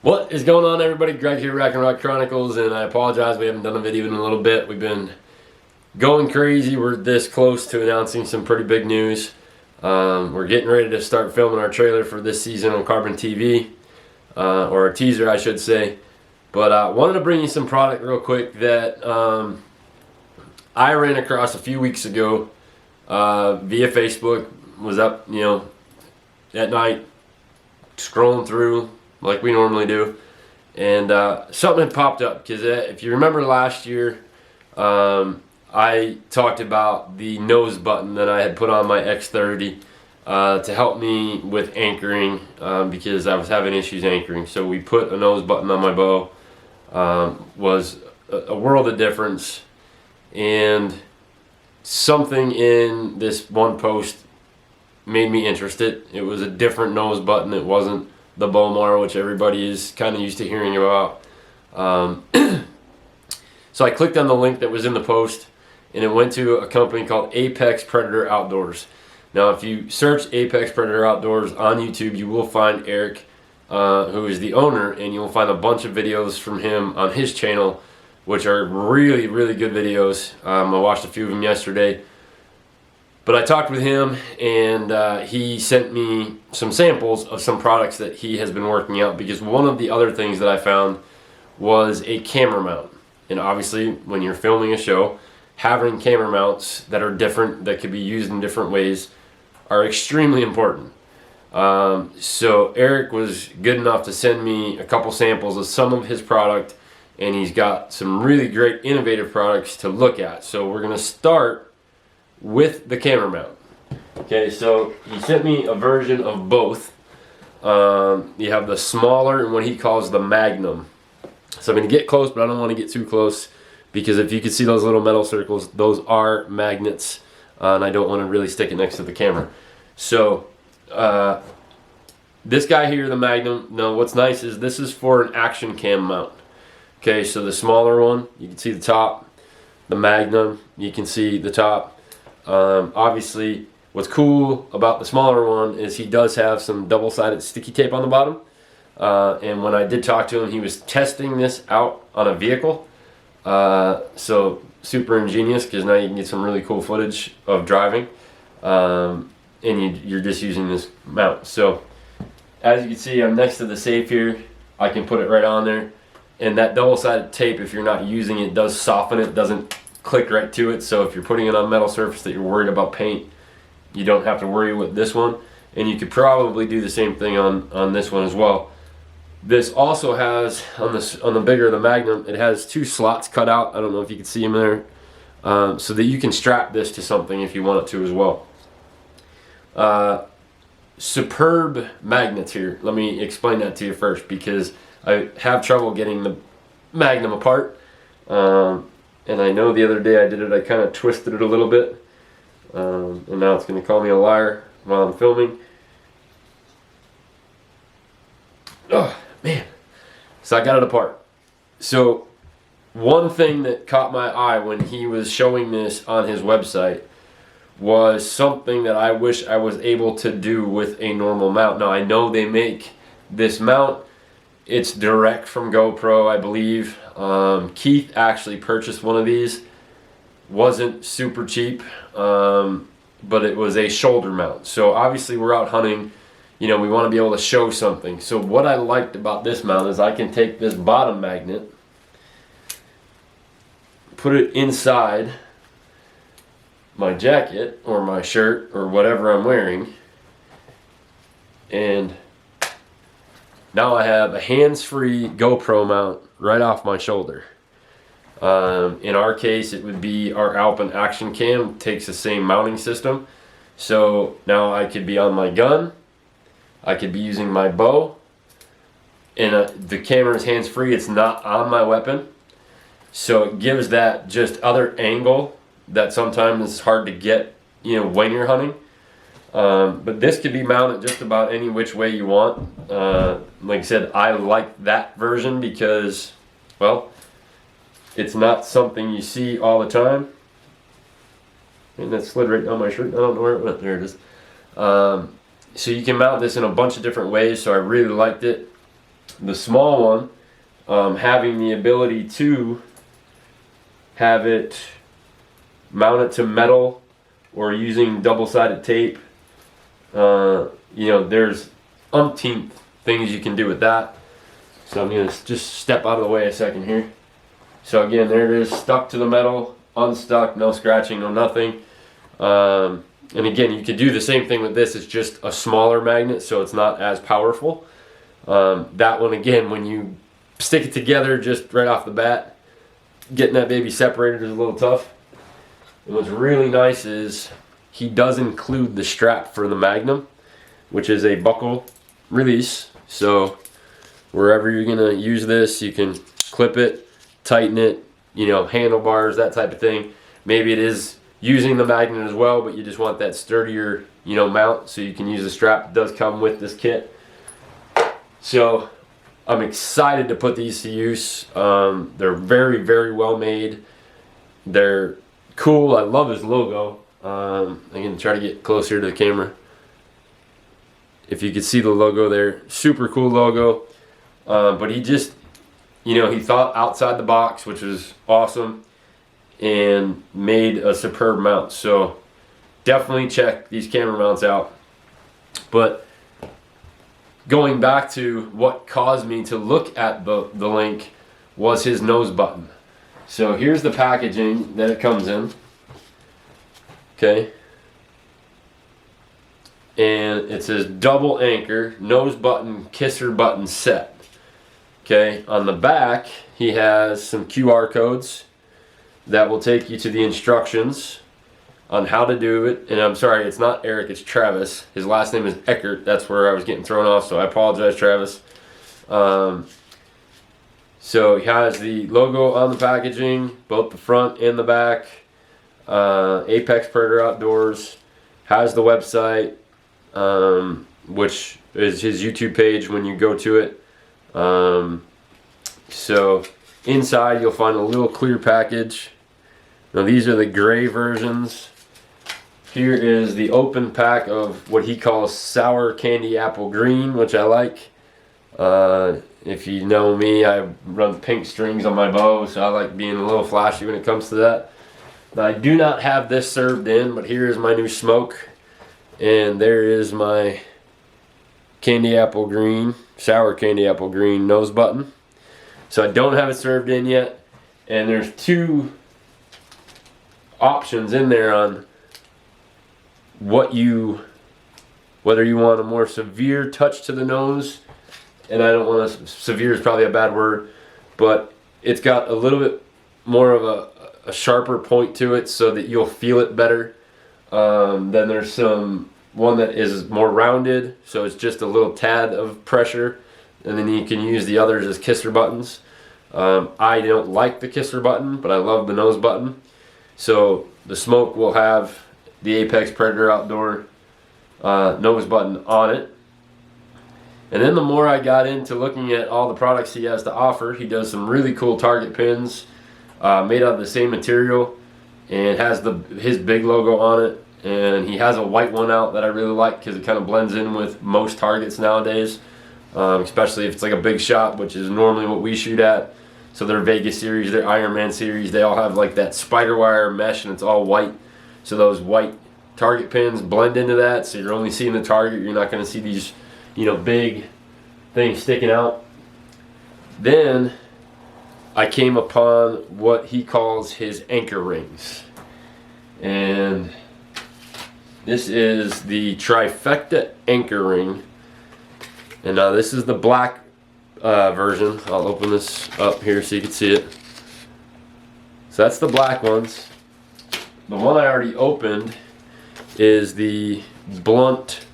What is going on, everybody? Greg here, Rock and Rock Chronicles, and I apologize we haven't done a video in a little bit. We've been going crazy. We're this close to announcing some pretty big news. We're getting ready to start filming our trailer for this season on Carbon TV, or a teaser, I should say. But I wanted to bring you some product real quick that I ran across a few weeks ago via Facebook. Was up, at night, scrolling through like we normally do, and something had popped up because if you remember last year, I talked about the nose button that I had put on my X30 to help me with anchoring because I was having issues anchoring. So we put a nose button on my bow. Was a world of difference, and something in this one post made me interested. It was a different nose button. It wasn't the Bomar, which everybody is kind of used to hearing about. So I clicked on the link that was in the post, and it went to a company called Apex Predator Outdoors. Now, if you search Apex Predator Outdoors on YouTube, you will find Eric, who is the owner, and you'll find a bunch of videos from him on his channel, which are really, really good videos. I watched a few of them yesterday. But I talked with him, and he sent me some samples of some products that he has been working out, because one of the other things that I found was a camera mount. And obviously, when you're filming a show, having camera mounts that are different, that could be used in different ways, are extremely important. So Eric was good enough to send me a couple samples of some of his product, and he's got some really great innovative products to look at. So we're going to start with the camera mount. Okay, so he sent me a version of both. You have the smaller and what he calls the Magnum. So I'm going to get close, but I don't want to get too close, because if you can see those little metal circles, those are magnets, and I don't want to really stick it next to the camera. So this guy here, the Magnum, now what's nice is this is for an action cam mount. Okay, so the smaller one, you can see the top. The Magnum, you can see the top. Obviously, what's cool about the smaller one is he does have some double-sided sticky tape on the bottom. And when I did talk to him, he was testing this out on a vehicle. So super ingenious, because now you can get some really cool footage of driving. And you're just using this mount. So as you can see, I'm next to the safe here. I can put it right on there. And that double-sided tape, if you're not using it, does soften it, doesn't click right to it. So if you're putting it on a metal surface that you're worried about paint, you don't have to worry with this one. And you could probably do the same thing on this one as well. This also has, on the bigger, the Magnum, it has two slots cut out. I don't know if you can see them there. So that you can strap this to something if you want it to as well. Superb magnets here. Let me explain that to you first, because I have trouble getting the Magnum apart. And I know the other day I did it, I kind of twisted it a little bit. And now it's going to call me a liar while I'm filming. Oh, man. So I got it apart. So one thing that caught my eye when he was showing this on his website was something that I wish I was able to do with a normal mount. Now, I know they make this mount. It's direct from GoPro, I believe. Keith actually purchased one of these. Wasn't super cheap, but it was a shoulder mount. So obviously we're out hunting. We want to be able to show something. So what I liked about this mount is I can take this bottom magnet, put it inside my jacket or my shirt or whatever I'm wearing, and now I have a hands-free GoPro mount right off my shoulder. In our case, it would be our Alpine Action Cam. It takes the same mounting system. So now I could be on my gun. I could be using my bow. And the camera is hands-free. It's not on my weapon. So it gives that just other angle that sometimes is hard to get, when you're hunting. But this could be mounted just about any which way you want. Like I said, I like that version because, well, it's not something you see all the time. And that slid right down my shirt. I don't know where it went. There it is. So you can mount this in a bunch of different ways, so I really liked it. the small one, having the ability to have it mount it to metal or using double-sided tape. There's umpteenth things you can do with that. So I'm going to just step out of the way a second here. So again, there it is, stuck to the metal, unstuck, no scratching, no nothing. And again, you could do the same thing with this. It's just a smaller magnet, so it's not as powerful. That one, again, when you stick it together just right off the bat, getting that baby separated is a little tough. And what's really nice is he does include the strap for the Magnum, which is a buckle release. So wherever you're going to use this, you can clip it, tighten it, handlebars, that type of thing. Maybe it is using the magnet as well, but you just want that sturdier, mount, so you can use the strap. It does come with this kit. So I'm excited to put these to use. They're very, very well made. They're cool. I love his logo. I'm going to try to get closer to the camera. If you could see the logo there, super cool logo. But he just, he thought outside the box, which was awesome, and made a superb mount. So definitely check these camera mounts out. But going back to what caused me to look at the link was his nose button. So here's the packaging that it comes in. Okay. And it says double anchor, nose button, kisser button set. Okay. On the back, he has some QR codes that will take you to the instructions on how to do it. And I'm sorry, it's not Eric, it's Travis. His last name is Eckert. That's where I was getting thrown off, so I apologize, Travis. So he has the logo on the packaging, both the front and the back. Apex Predator Outdoors has the website, which is his YouTube page when you go to it. So inside you'll find a little clear package. Now these are the gray versions. Here is the open pack of what he calls sour candy apple green, which I like. If you know me, I run pink strings on my bow, so I like being a little flashy when it comes to that. Now, I do not have this served in, but here is my new smoke. And there is my candy apple green, sour candy apple green nose button. So I don't have it served in yet. And there's two options in there on whether you want a more severe touch to the nose, and I don't want to, severe is probably a bad word, but it's got a little bit more of a sharper point to it so that you'll feel it better. Then there's one that is more rounded, so it's just a little tad of pressure, and then you can use the others as kisser buttons. I don't like the kisser button, but I love the nose button. So the smoke will have the Apex Predator Outdoor nose button on it. And then the more I got into looking at all the products he has to offer, he does some really cool target pins made out of the same material, and has his big logo on it. And he has a white one out that I really like because it kind of blends in with most targets nowadays, especially if it's like a big shot, which is normally what we shoot at. So their Vegas series, their Ironman series, they all have like that spider wire mesh, and it's all white. So those white target pins blend into that, so you're only seeing the target. You're not going to see these, big things sticking out. Then I came upon what he calls his anchor rings. And this is the trifecta anchor ring. And now this is the black version. I'll open this up here so you can see it. So that's the black ones. The one I already opened is the blunt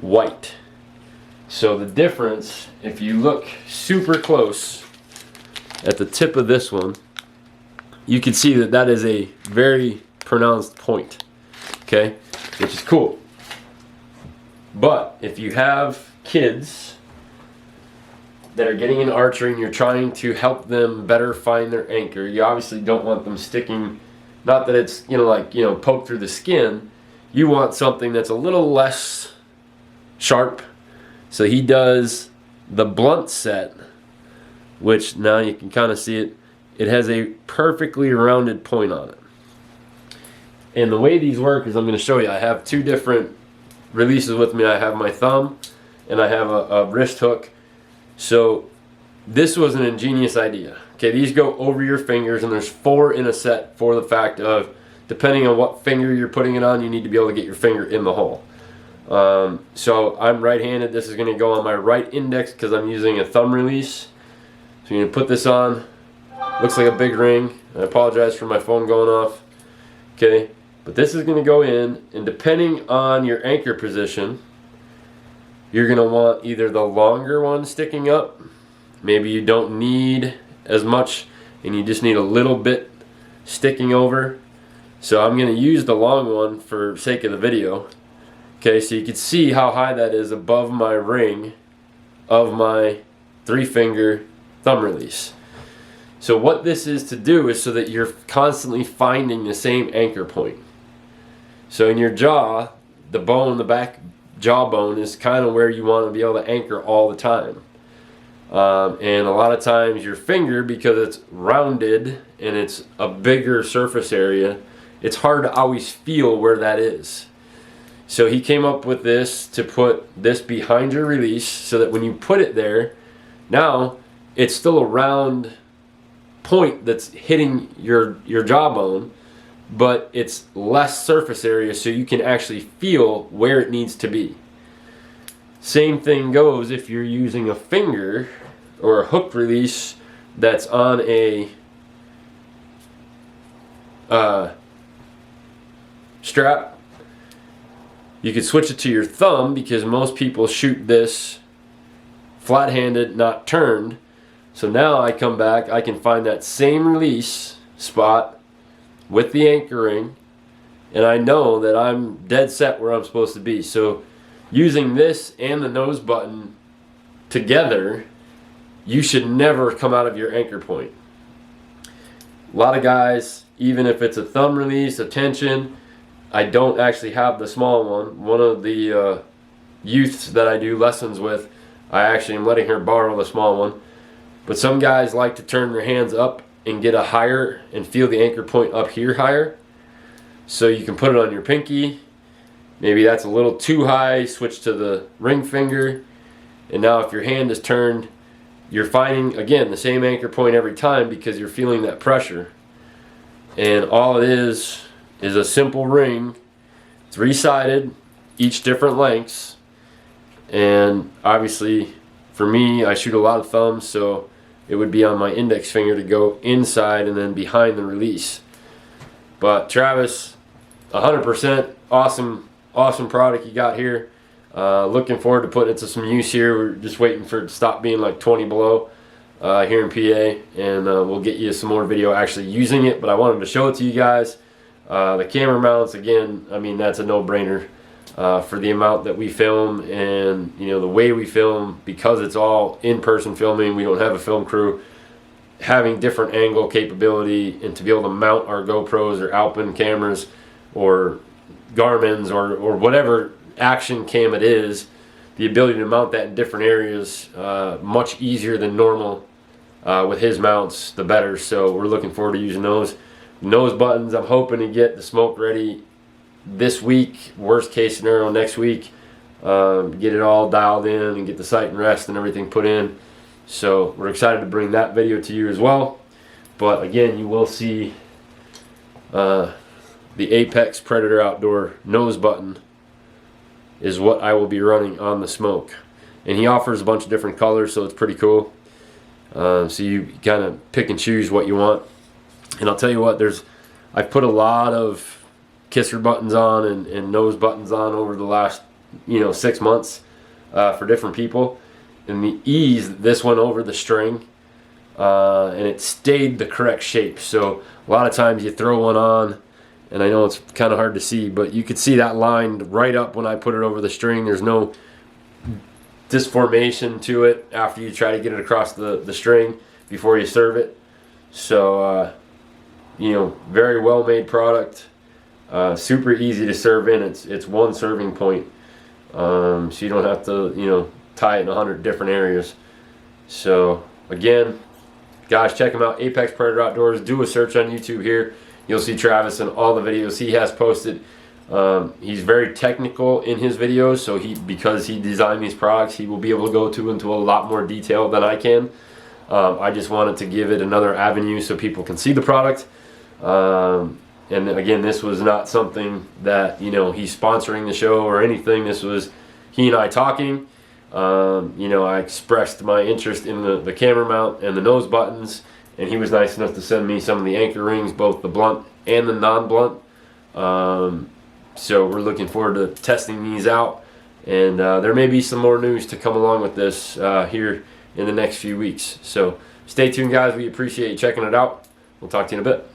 white. So the difference, if you look super close at the tip of this one, you can see that is a very pronounced point, okay, which is cool. But if you have kids that are getting into archery and you're trying to help them better find their anchor, you obviously don't want them sticking, not that it's poke through the skin. You want something that's a little less sharp. So he does the blunt set, which now you can kind of see it, it has a perfectly rounded point on it. And the way these work is, I'm going to show you. I have two different releases with me. I have my thumb and I have a wrist hook. So this was an ingenious idea. Okay, these go over your fingers, and there's 4 in a set for the fact of, depending on what finger you're putting it on, you need to be able to get your finger in the hole. So I'm right-handed. This is going to go on my right index because I'm using a thumb release. So you're going to put this on. Looks like a big ring. I apologize for my phone going off. Okay, but this is going to go in, and depending on your anchor position, you're going to want either the longer one sticking up. Maybe you don't need as much and you just need a little bit sticking over. So I'm going to use the long one for sake of the video. Okay, so you can see how high that is above my ring of my 3-finger thumb release. So what this is to do is so that you're constantly finding the same anchor point. So in your jaw, the bone, the back jawbone is kind of where you want to be able to anchor all the time. And a lot of times your finger, because it's rounded and it's a bigger surface area, it's hard to always feel where that is. So he came up with this to put this behind your release so that when you put it there, now it's still a round point that's hitting your jawbone, but it's less surface area so you can actually feel where it needs to be. Same thing goes if you're using a finger or a hook release that's on a strap. You could switch it to your thumb because most people shoot this flat-handed, not turned. So now I come back, I can find that same release spot with the anchoring, and I know that I'm dead set where I'm supposed to be. So using this and the nose button together, you should never come out of your anchor point. A lot of guys, even if it's a thumb release, a tension, I don't actually have the small one. One of the youths that I do lessons with, I actually am letting her borrow the small one. But some guys like to turn their hands up and get a higher and feel the anchor point up here higher. So you can put it on your pinky. Maybe that's a little too high, switch to the ring finger. And now if your hand is turned, you're finding, again, the same anchor point every time because you're feeling that pressure. And all it is a simple ring, 3-sided, each different lengths. And obviously, for me, I shoot a lot of thumbs, so it would be on my index finger to go inside and then behind the release. But Travis, 100% awesome product you got here. Looking forward to putting it to some use here. We're just waiting for it to stop being like 20 below here in PA, and we'll get you some more video actually using it. But I wanted to show it to you guys. The camera mounts, again, I mean, that's a no-brainer for the amount that we film and, you know, the way we film, because it's all in-person filming. We don't have a film crew. Having different angle capability and to be able to mount our GoPros or Alpine cameras or Garmin's or whatever action cam it is, the ability to mount that in different areas much easier than normal with his mounts, the better. So we're looking forward to using those. Nose buttons, I'm hoping to get the smoke ready this week, worst case scenario next week. Get it all dialed in and get the sight and rest and everything put in. So we're excited to bring that video to you as well. But again, you will see the Apex Predator Outdoor nose button is what I will be running on the smoke. And he offers a bunch of different colors, so it's pretty cool. So you kind of pick and choose what you want. And I'll tell you what, I've put a lot of kisser buttons on and nose buttons on over the last 6 months for different people. And the ease that this went over the string, and it stayed the correct shape. So a lot of times you throw one on, and I know it's kind of hard to see, but you could see that line right up when I put it over the string. There's no disformation to it after you try to get it across the string before you serve it. So, very well made product. Super easy to serve in. It's one serving point. So you don't have to, tie it in 100 different areas. So again, guys, check him out, Apex Predator Outdoors. Do a search on YouTube here. You'll see Travis in all the videos he has posted. He's very technical in his videos, so because he designed these products, he will be able to go into a lot more detail than I can. I just wanted to give it another avenue so people can see the product. And again, this was not something that, you know, he's sponsoring the show or anything. This was he and I talking. You know, I expressed my interest in the camera mount and the nose buttons, and he was nice enough to send me some of the anchor rings, both the blunt and the non-blunt. So we're looking forward to testing these out, and there may be some more news to come along with this here in the next few weeks. So stay tuned, guys. We appreciate you checking it out. We'll talk to you in a bit.